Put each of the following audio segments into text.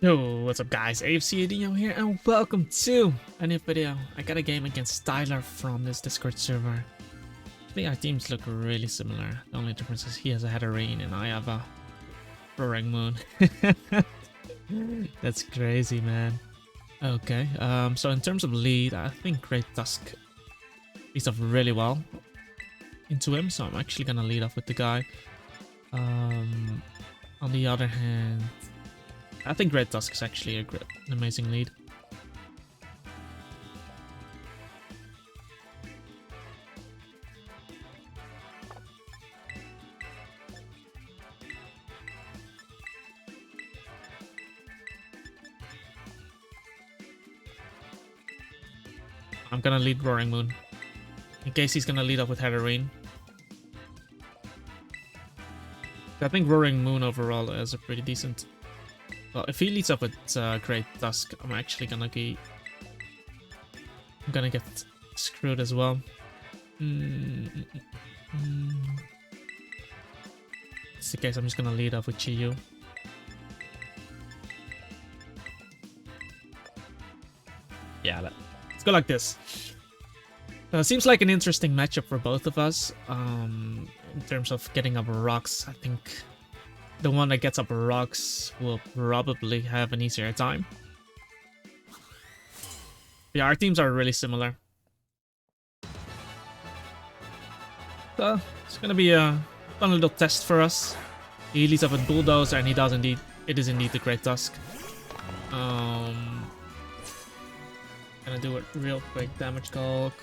Yo, what's up guys, AFC Adinho here and welcome to a new video. I got a game against Tyler from this Discord server. I think our teams look really similar. The only difference is he has a header rain and I have a roaring moon. That's crazy, man. Okay, so in terms of lead, I think Great Tusk leads off really well into him, so I'm actually gonna lead off with the guy. On the other hand, I think Great Tusk is actually an amazing lead. I'm gonna lead Roaring Moon, in case he's gonna lead off with Heatherine. I think Roaring Moon overall is a pretty decent. Well, if he leads up with Great Tusk, I'm actually gonna get screwed as well. It's the case, I'm just gonna lead off with Chiyu. Yeah, let's go like this. Seems like an interesting matchup for both of us. In terms of getting up rocks, I think the one that gets up rocks will probably have an easier time. Yeah, our teams are really similar. So it's gonna be a fun little test for us. He leads up with Bulldozer and he does indeed. It is indeed the Great Tusk. Gonna do a real quick damage calc.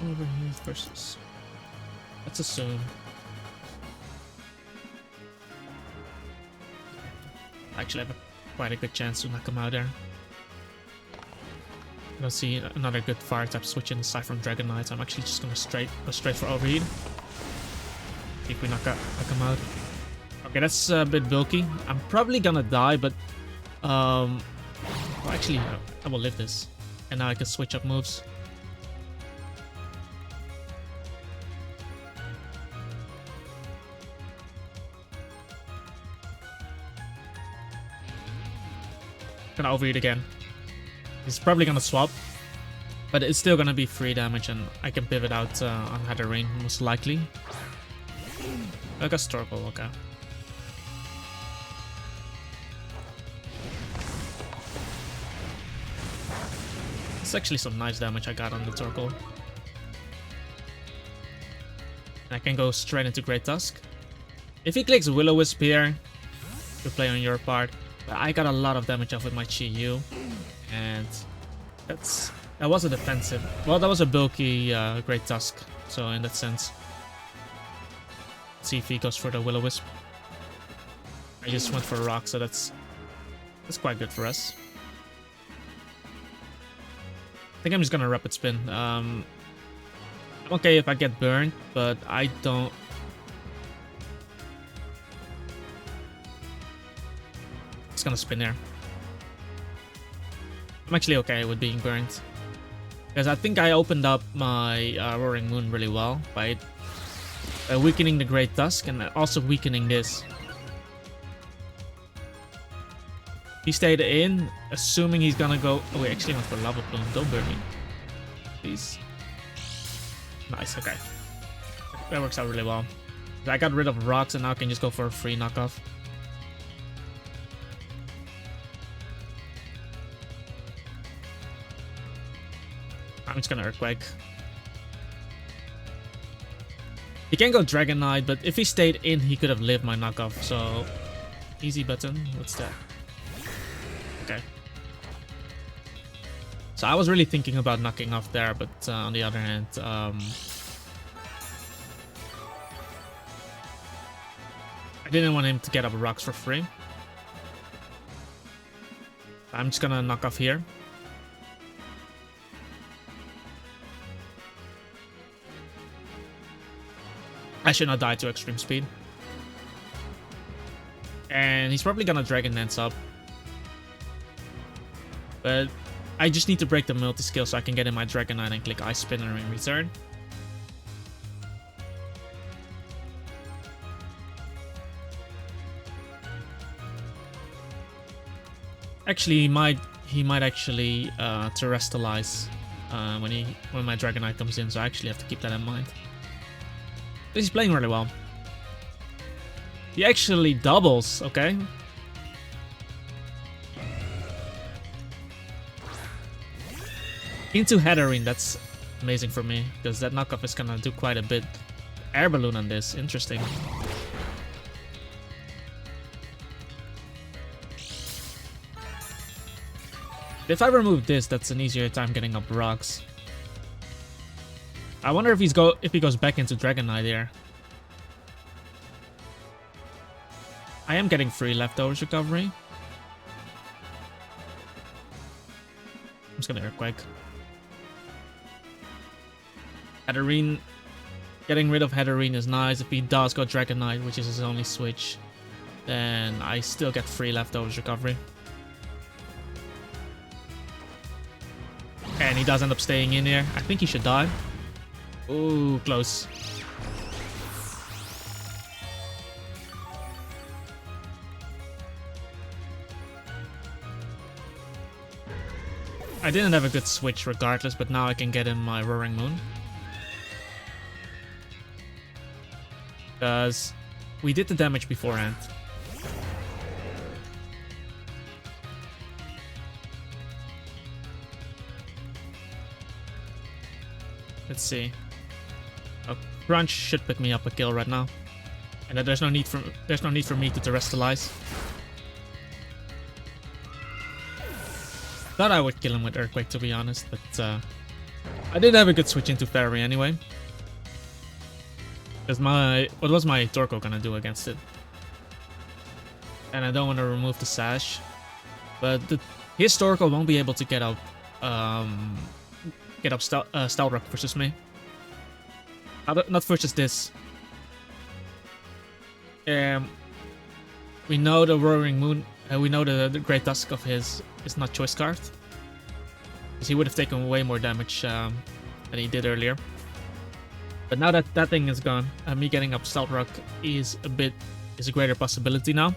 Over here versus. Let's assume. I actually have quite a good chance to knock him out there. I don't see another good fire type switch in aside from Dragon Knight. I'm actually just gonna go straight for overheat. See if we knock him out. Okay, that's a bit bulky. I'm probably gonna die, but well, actually, I will live this, and now I can switch up moves. Gonna overheat again. He's probably gonna swap, but it's still gonna be free damage, and I can pivot out on Heather Rain most likely. I got Storgle, okay. It's actually some nice damage I got on the Torkoal. I can go straight into Great Tusk. If he clicks Will-O-Wisp here, to play on your part. But I got a lot of damage off with my Chi-Yu, and that was a defensive. Well, that was a bulky Great Tusk, so in that sense. Let's see if he goes for the Will-O-Wisp. I just went for a rock, so that's quite good for us. I think I'm just gonna Rapid Spin. I'm okay if I get burned, but I don't. It's gonna spin there. I'm actually okay with being burned, because I think I opened up my Roaring Moon really well by weakening the Great Tusk and also weakening this. He stayed in, assuming he's gonna go. Oh, he actually went for Lava Plume. Don't burn me, please. Nice, okay. That works out really well. I got rid of rocks and now I can just go for a free knockoff. I'm just gonna Earthquake. He can go Dragon Knight, but if he stayed in, he could have lived my knockoff. So, easy button. What's that? Okay. So I was really thinking about knocking off there, but on the other hand, I didn't want him to get up rocks for free. I'm just gonna knock off here. I should not die to extreme speed. And he's probably gonna Dragon Dance up. But I just need to break the multi-skill so I can get in my Dragon Knight and click Ice Spinner in return. Actually, he might actually terrestrialize when my Dragonite comes in, so I actually have to keep that in mind. But he's playing really well. He actually doubles, okay? Into Heatherine, that's amazing for me, because that knockoff is gonna do quite a bit. Air Balloon on this, interesting. If I remove this, that's an easier time getting up rocks. I wonder if he goes back into Dragonite here. I am getting free leftovers recovery. I'm just gonna Earthquake. Heatherine. Getting rid of Heatherine is nice. If he does go Dragonite, which is his only switch, then I still get free leftovers recovery. And he does end up staying in here. I think he should die. Ooh, close. I didn't have a good switch regardless, but now I can get in my Roaring Moon. Because we did the damage beforehand. Let's see. Oh, Crunch should pick me up a kill right now, and there's no need for me to terrestrialize. Thought I would kill him with Earthquake, to be honest, but I did have a good switch into Fairy anyway. Because what was my Torkoal gonna do against it? And I don't want to remove the Sash, but his Torkoal won't be able to get up Stealth Rock versus me. Not versus this. We know the Roaring Moon. We know the Great Tusk of his is not Choice Scarfed, because he would have taken way more damage than he did earlier. But now that that thing is gone, me getting up Stealth Rock is a greater possibility now.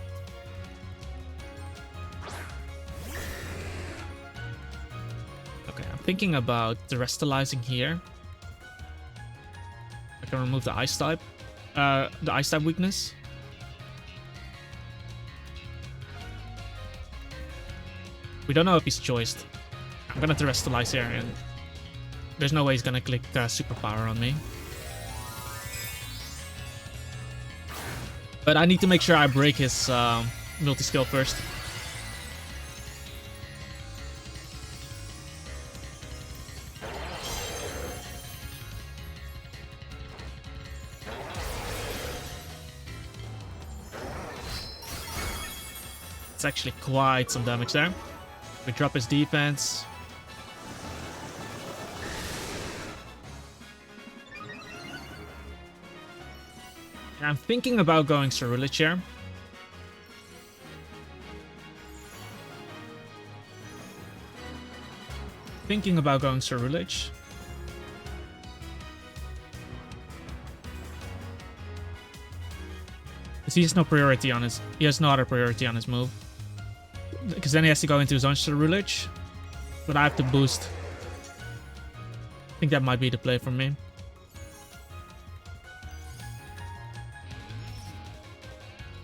Okay, I'm thinking about terrestrializing here. I can remove the Ice type weakness. We don't know if he's choiced. I'm gonna terrestrialize here, and there's no way he's gonna click Superpower on me. But I need to make sure I break his multi-skill first. It's actually quite some damage there. We drop his defense. And I'm thinking about going Ceruledge here. Thinking about going Ceruledge. Because he has no priority on his. He has no other priority on his move. Because then he has to go into his own Ceruledge. But I have to boost. I think that might be the play for me.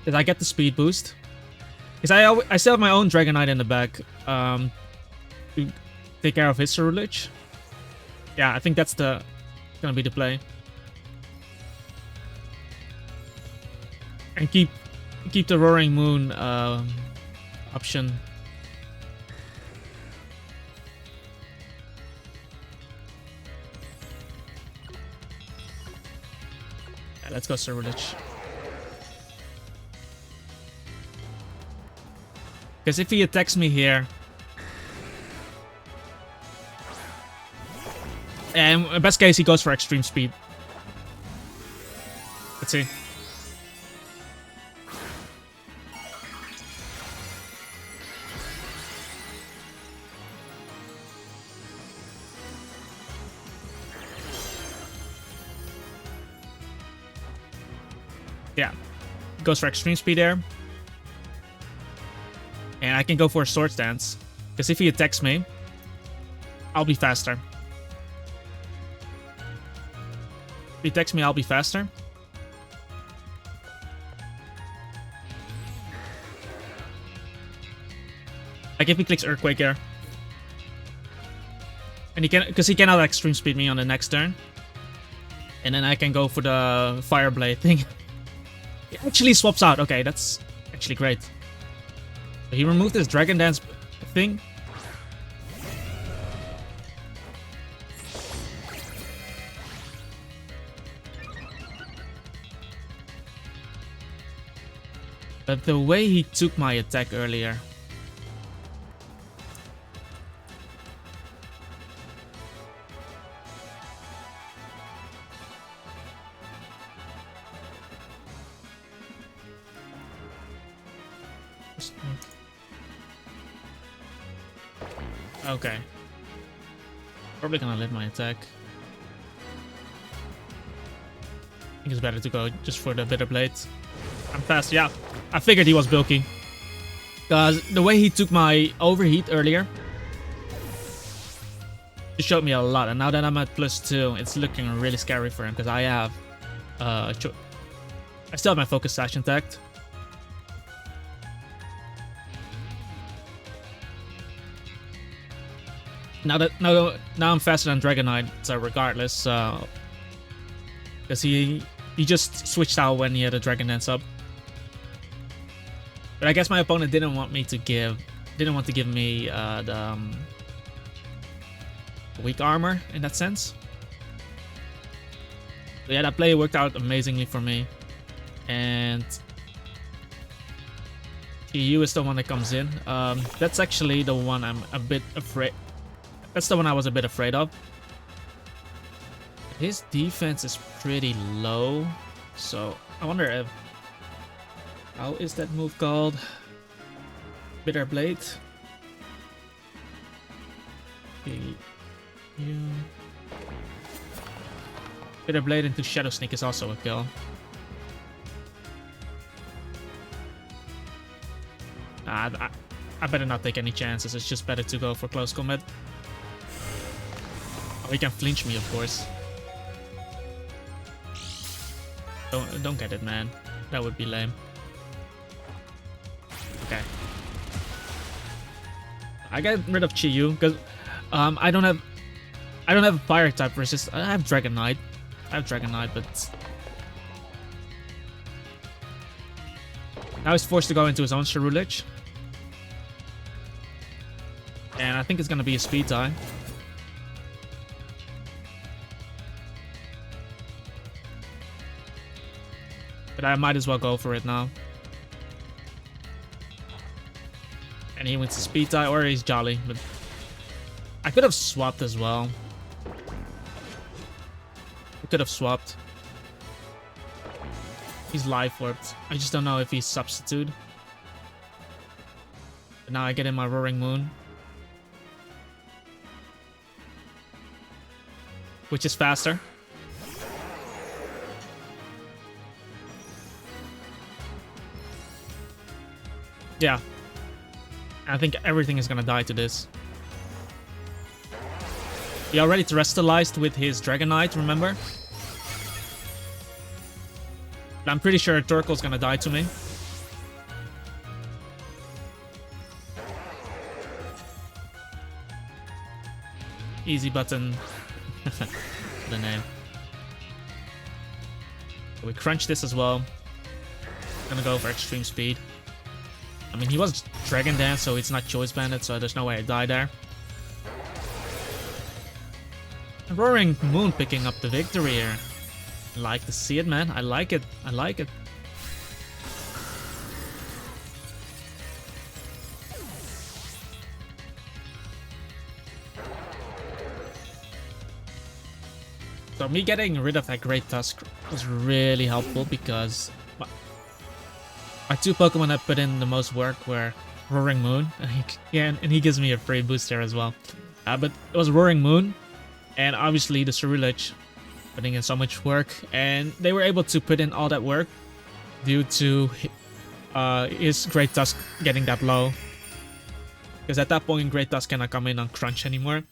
Did I get the speed boost? Because I still have my own Dragonite in the back to take care of his Ceruledge. Yeah, I think that's gonna be the play. And keep the Roaring Moon option. Yeah, let's go Ceruledge. Because if he attacks me here, and in best case he goes for extreme speed. Let's see. Yeah, goes for extreme speed there. And I can go for a Sword Dance. Because if he attacks me, I'll be faster. If he attacks me, I'll be faster. Like if he clicks Earthquake here. And he can, because he cannot extreme speed me on the next turn. And then I can go for the Fire Blade thing. It actually swaps out. Okay, that's actually great. So he removed this Dragon Dance thing. But the way he took my attack earlier. Okay. Probably gonna let my attack. I think it's better to go just for the Bitter Blade. I'm fast, yeah. I figured he was bulky. Because the way he took my overheat earlier, it showed me a lot. And now that I'm at +2, it's looking really scary for him. Because I have... I still have my Focus Sash intact. Now I'm faster than Dragonite, so regardless, because he just switched out when he had a Dragon Dance up. But I guess my opponent didn't want to give me the weak armor in that sense. But yeah, that play worked out amazingly for me, and EU is the one that comes in. That's actually the one I'm a bit afraid. That's the one I was a bit afraid of. His defense is pretty low, so I wonder if... How is that move called? Bitter Blade. Bitter Blade into Shadow Sneak is also a kill. I better not take any chances. It's just better to go for close combat. Oh, he can flinch me, of course. Don't get it, man. That would be lame. Okay. I get rid of Chi-Yu because I don't have fire type resist. I have Dragonite. But now he's forced to go into his own Ceruledge. And I think it's gonna be a speed tie. But I might as well go for it now. And he wins the speed tie, or he's Jolly, but I could have swapped as well. I could have swapped. He's life warped. I just don't know if he's substitute. But now I get in my Roaring Moon, which is faster. Yeah. I think everything is gonna die to this. He already terrestrialized with his Dragonite, remember? But I'm pretty sure Torkoal's gonna die to me. Easy button. The name. We crunch this as well. Gonna go for extreme speed. I mean, he was Dragon Dance, so it's not Choice Banded, so there's no way I die there. Roaring Moon picking up the victory here. I like to see it, man. I like it. I like it. So me getting rid of that Great Tusk was really helpful because my two Pokemon that put in the most work were Roaring Moon, and he gives me a free boost there as well. But it was Roaring Moon, and obviously the Ceruledge putting in so much work, and they were able to put in all that work due to his Great Tusk getting that low. Because at that point, Great Tusk cannot come in on crunch anymore.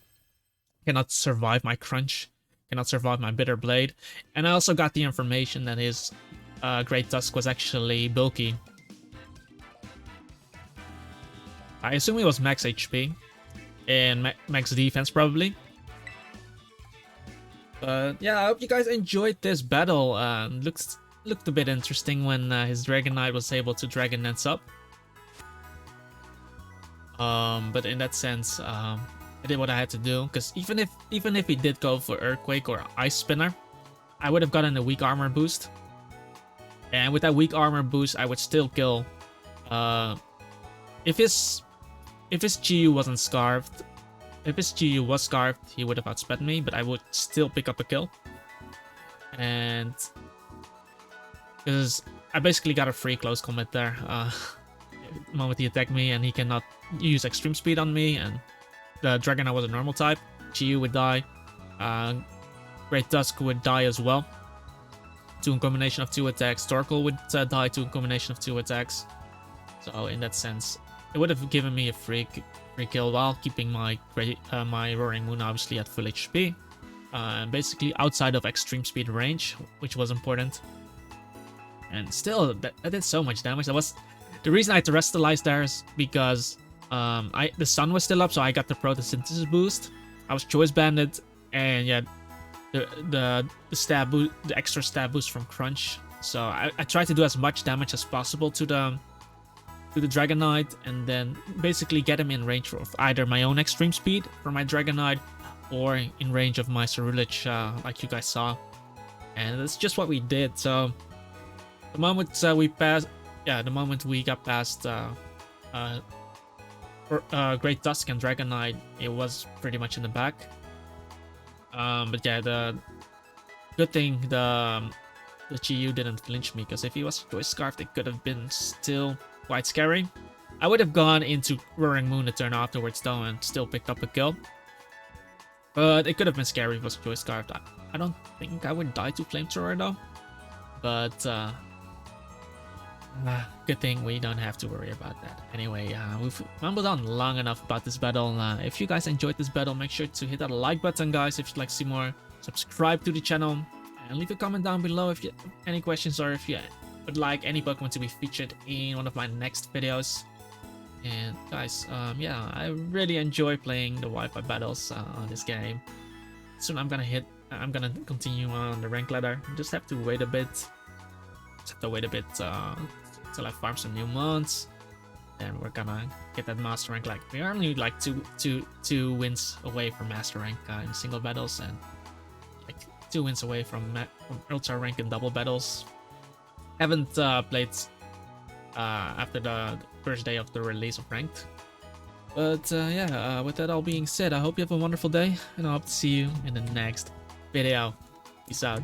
Cannot survive my crunch. Cannot survive my Bitter Blade. And I also got the information that his Great Tusk was actually bulky. I assume he was max HP. And max defense, probably. But yeah, I hope you guys enjoyed this battle. Looked a bit interesting when his Dragon Knight was able to Dragon Dance up. But in that sense, I did what I had to do. Because even if he did go for Earthquake or Ice Spinner, I would have gotten a weak armor boost. And with that weak armor boost, I would still kill. If his GU wasn't scarfed, if his GU was scarfed, he would have outsped me, but I would still pick up a kill. And because I basically got a free close combat there. The moment he attacked me, and he cannot use extreme speed on me, and the Dragon Knight was a normal type, GU would die. Great Tusk would die as well. To a combination of 2 attacks. Torkoal would die to a combination of 2 attacks. So in that sense, it would have given me a free kill while keeping my Roaring Moon obviously at full HP. Basically outside of extreme speed range, which was important. And still, that did so much damage. That was the reason I had to restalize there is because the sun was still up, so I got the photosynthesis boost. I was choice banded, and yeah, the stab boost, the extra stab boost from crunch. So I tried to do as much damage as possible to the Dragon Knight, and then basically get him in range of either my own extreme speed for my Dragon Knight, or in range of my Ceruledge, like you guys saw. And that's just what we did. So the moment the moment we got past Great Tusk and Dragon Knight, it was pretty much in the back. But yeah, the good thing the GU didn't flinch me, because if he was choice scarfed, it could have been still quite scary. I would have gone into Roaring Moon the turn afterwards though, and still picked up a kill. But it could have been scary if it was choice scarfed. I don't think I would die to Flamethrower though. But good thing we don't have to worry about that. Anyway, we've mumbled on long enough about this battle. If you guys enjoyed this battle, make sure to hit that like button, guys, if you'd like to see more. Subscribe to the channel, and leave a comment down below if you have any questions, or if you would like any Pokemon to be featured in one of my next videos. And guys, yeah, I really enjoy playing the Wi-Fi battles on this game. Soon I'm gonna continue on the rank ladder. Just have to wait a bit. Till I farm some new months. Then we're gonna get that master rank. Like, we're only like two wins away from master rank in single battles, and like 2 wins away from ultra rank in double battles. Haven't played after the first day of the release of ranked. But yeah, with that all being said, I hope you have a wonderful day, and I hope to see you in the next video. Peace out.